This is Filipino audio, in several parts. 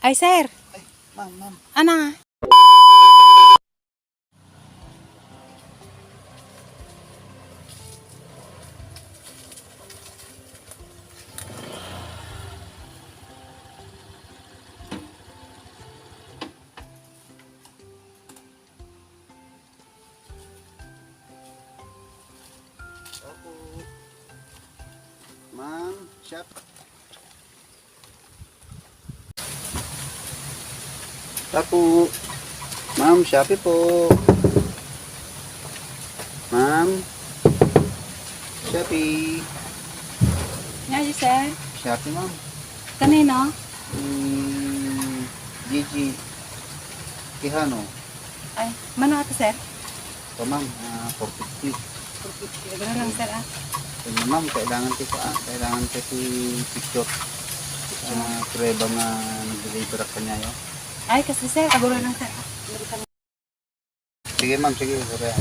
Ay, sir. Ay, ma'am. Ana. Opo. Ma'am, shop. Opo. Ma'am, Shopee po. Ma'am. Shopee. Nga, sir. Shopee, ma'am. Kanino? Gigi. Kihano. Ay, mano ito, sir? Ito, ma'am. 450. Gano'n lang, sir, ah. Ito, ma'am. Kailangan ko si picture. Prueba nga nag-deliver ako niya yun. Ay, kasi, sir, kagulo lang, sir. Sige, ma'am. Sige. Sorry.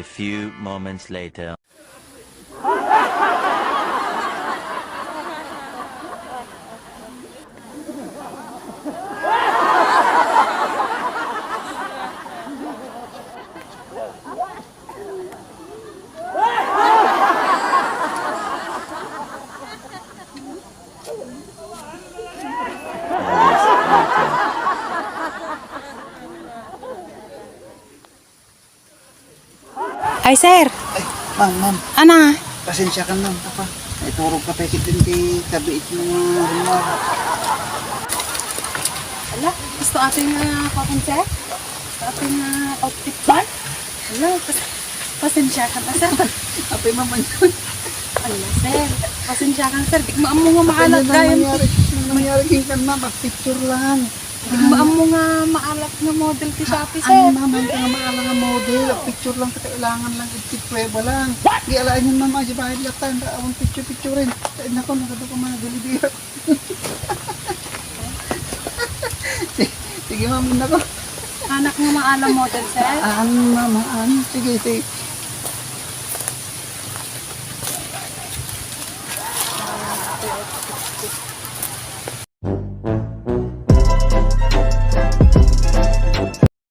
A few moments later. Ay, sir. Ay, ma'am. Ana. Pasensya ka ma'am. Papa. Iturog ka pa din kay tabiit mo nga rumor. Ala, gusto ating kakon, sir? Gusto ating outfit ba? Ala, pasensya ka na, sir. Apay maman yun. Ala, sir. Pasensya ka na, sir. Di mo nga maalat gayam. Nangyari king kan ma'am. Picture lang. Di mo nga maalat nga model ki Shopee, sir. Ay ma'am, hindi nga maaala nga model. Picture lang. Kailangan lang. Prueba lang. Di alaan yun ma'am. Ay, bahid latan. Awang picture rin. Ay, nako, nakado ko man. Nagulibira. Sige ma'am, nako. Anak nga maalam model, sir. Ma'am. Sige.